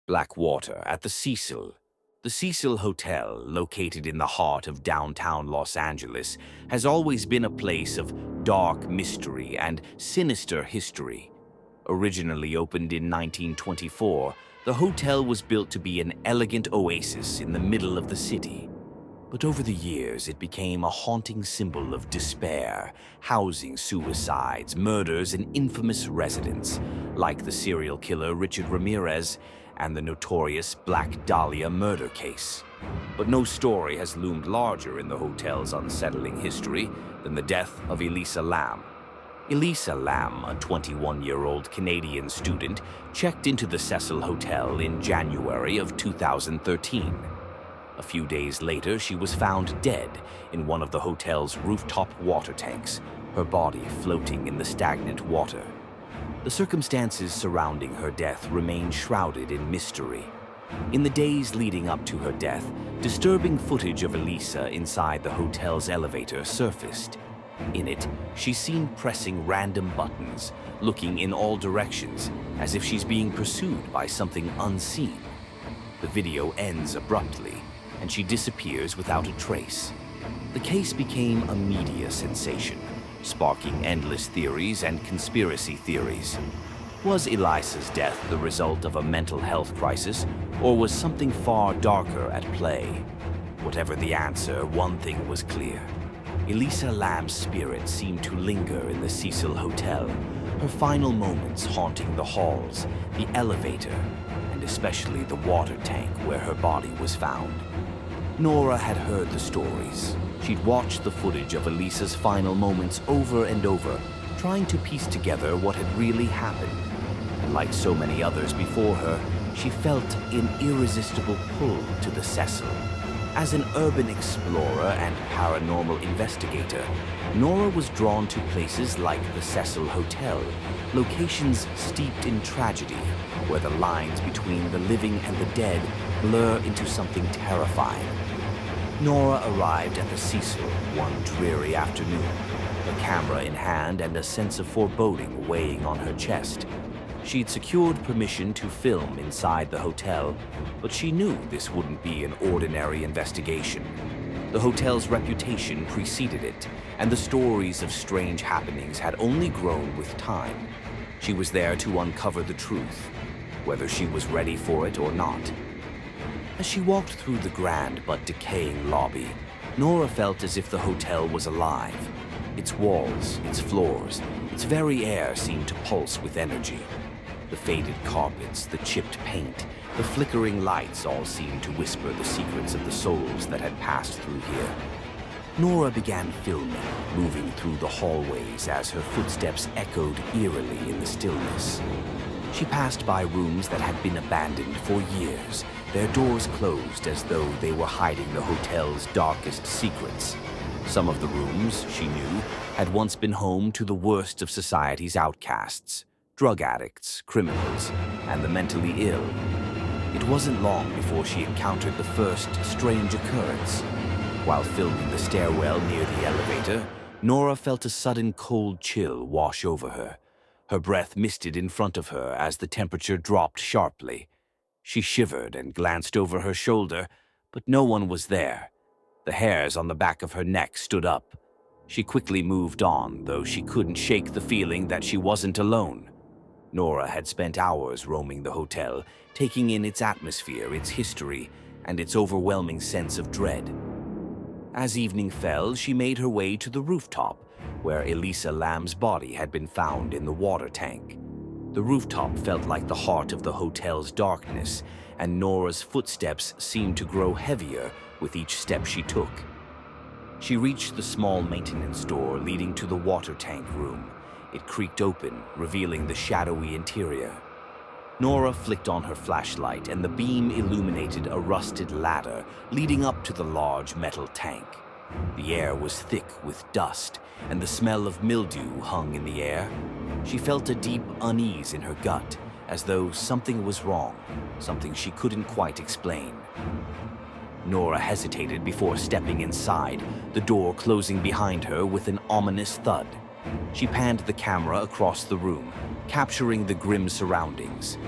Black water at the Cecil. The Cecil Hotel, located in the heart of downtown Los Angeles, has always been a place of dark mystery and sinister history. Originally opened in 1924, the hotel was built to be an elegant oasis in the middle of the city. But over the years, it became a haunting symbol of despair, housing suicides, murders, and infamous residents, like the serial killer Richard Ramirez and the notorious Black Dahlia murder case. But no story has loomed larger in the hotel's unsettling history than the death of Elisa Lam. Elisa Lam, a 21-year-old Canadian student, checked into the Cecil Hotel in January of 2013. A few days later, she was found dead in one of the hotel's rooftop water tanks, her body floating in the stagnant water. The circumstances surrounding her death remain shrouded in mystery. In the days leading up to her death, disturbing footage of Elisa inside the hotel's elevator surfaced. In it, she's seen pressing random buttons, looking in all directions, as if she's being pursued by something unseen. The video ends abruptly, and she disappears without a trace. The case became a media sensation, sparking endless theories and conspiracy theories. Was Elisa's death the result of a mental health crisis, or was something far darker at play? Whatever the answer, one thing was clear. Elisa Lam's spirit seemed to linger in the Cecil Hotel, her final moments haunting the halls, the elevator, and especially the water tank where her body was found. Nora had heard the stories. She'd watched the footage of Elisa's final moments over and over, trying to piece together what had really happened. And like so many others before her, she felt an irresistible pull to the Cecil. As an urban explorer and paranormal investigator, Nora was drawn to places like the Cecil Hotel, locations steeped in tragedy, where the lines between the living and the dead blur into something terrifying. Nora arrived at the Cecil one dreary afternoon, a camera in hand and a sense of foreboding weighing on her chest. She'd secured permission to film inside the hotel, but she knew this wouldn't be an ordinary investigation. The hotel's reputation preceded it, and the stories of strange happenings had only grown with time. She was there to uncover the truth, whether she was ready for it or not. As she walked through the grand but decaying lobby, Nora felt as if the hotel was alive. Its walls, its floors, its very air seemed to pulse with energy. The faded carpets, the chipped paint, the flickering lights all seemed to whisper the secrets of the souls that had passed through here. Nora began filming, moving through the hallways as her footsteps echoed eerily in the stillness. She passed by rooms that had been abandoned for years, their doors closed as though they were hiding the hotel's darkest secrets. Some of the rooms, she knew, had once been home to the worst of society's outcasts. Drug addicts, criminals, and the mentally ill. It wasn't long before she encountered the first strange occurrence. While filming the stairwell near the elevator, Nora felt a sudden cold chill wash over her. Her breath misted in front of her as the temperature dropped sharply. She shivered and glanced over her shoulder, but no one was there. The hairs on the back of her neck stood up. She quickly moved on, though she couldn't shake the feeling that she wasn't alone. Nora had spent hours roaming the hotel, taking in its atmosphere, its history, and its overwhelming sense of dread. As evening fell, she made her way to the rooftop, where Elisa Lam's body had been found in the water tank. The rooftop felt like the heart of the hotel's darkness, and Nora's footsteps seemed to grow heavier with each step she took. She reached the small maintenance door leading to the water tank room. It creaked open, revealing the shadowy interior. Nora flicked on her flashlight, and the beam illuminated a rusted ladder leading up to the large metal tank. The air was thick with dust, and the smell of mildew hung in the air. She felt a deep unease in her gut, as though something was wrong, something she couldn't quite explain. Nora hesitated before stepping inside, the door closing behind her with an ominous thud. She panned the camera across the room, capturing the grim surroundings.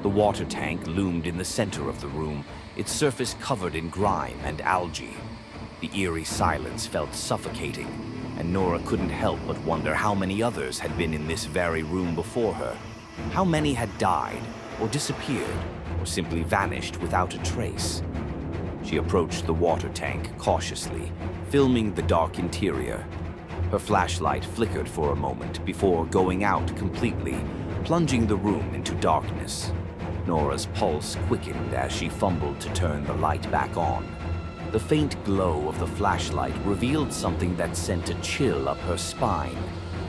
The water tank loomed in the center of the room, its surface covered in grime and algae. The eerie silence felt suffocating, and Nora couldn't help but wonder how many others had been in this very room before her. How many had died, or disappeared, or simply vanished without a trace. She approached the water tank cautiously, filming the dark interior. Her flashlight flickered for a moment before going out completely, plunging the room into darkness. Nora's pulse quickened as she fumbled to turn the light back on. The faint glow of the flashlight revealed something that sent a chill up her spine.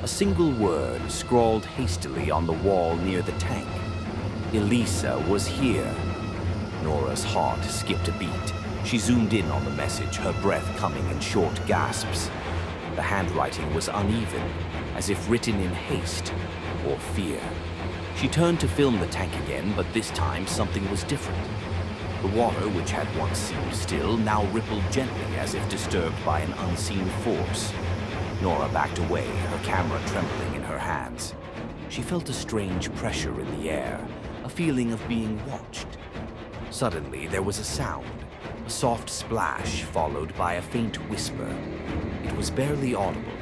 A single word scrawled hastily on the wall near the tank. Elisa was here. Nora's heart skipped a beat. She zoomed in on the message, her breath coming in short gasps. The handwriting was uneven, as if written in haste or fear. She turned to film the tank again, but this time something was different. The water, which had once seemed still, now rippled gently as if disturbed by an unseen force. Nora backed away, her camera trembling in her hands. She felt a strange pressure in the air, a feeling of being watched. Suddenly, there was a sound, a soft splash followed by a faint whisper. It was barely audible,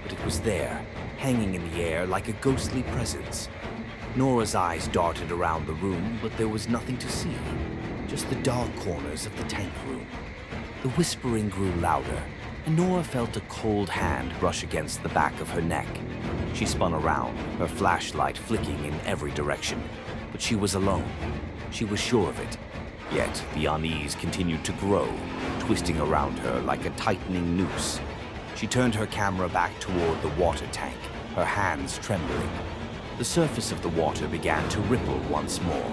but it was there, hanging in the air like a ghostly presence. Nora's eyes darted around the room, but there was nothing to see, just the dark corners of the tank room. The whispering grew louder, and Nora felt a cold hand brush against the back of her neck. She spun around, her flashlight flicking in every direction, but she was alone. She was sure of it. Yet the unease continued to grow, twisting around her like a tightening noose. She turned her camera back toward the water tank, her hands trembling. The surface of the water began to ripple once more.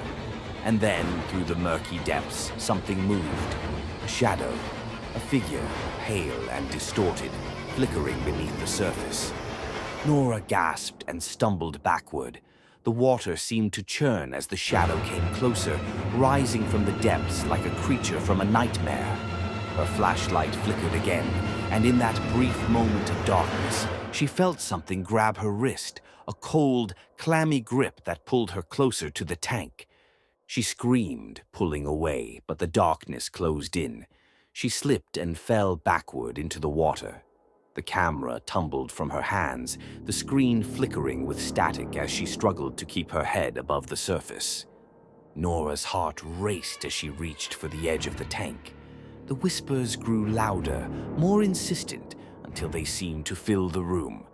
And then, through the murky depths, something moved. A shadow, a figure, pale and distorted, flickering beneath the surface. Nora gasped and stumbled backward. The water seemed to churn as the shadow came closer, rising from the depths like a creature from a nightmare. Her flashlight flickered again, and in that brief moment of darkness, she felt something grab her wrist, a cold, clammy grip that pulled her closer to the tank. She screamed, pulling away, but the darkness closed in. She slipped and fell backward into the water. The camera tumbled from her hands, the screen flickering with static as she struggled to keep her head above the surface. Nora's heart raced as she reached for the edge of the tank. The whispers grew louder, more insistent, until they seemed to fill the room.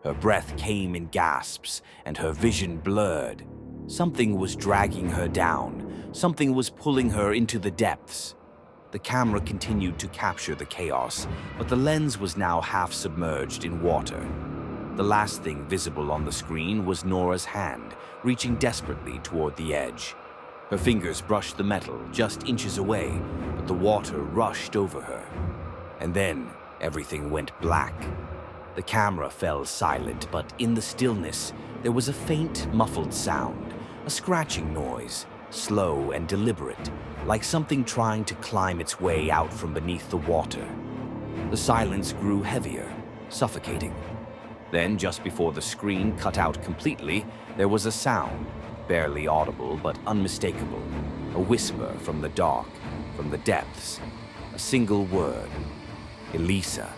Her breath came in gasps, and her vision blurred. Something was dragging her down. Something was pulling her into the depths. The camera continued to capture the chaos, but the lens was now half submerged in water. The last thing visible on the screen was Nora's hand, reaching desperately toward the edge. Her fingers brushed the metal just inches away, but the water rushed over her. And then everything went black. The camera fell silent, but in the stillness, there was a faint, muffled sound, a scratching noise, slow and deliberate, like something trying to climb its way out from beneath the water. The silence grew heavier, suffocating. Then, just before the screen cut out completely, there was a sound, barely audible but unmistakable, a whisper from the dark, from the depths, a single word, Elisa.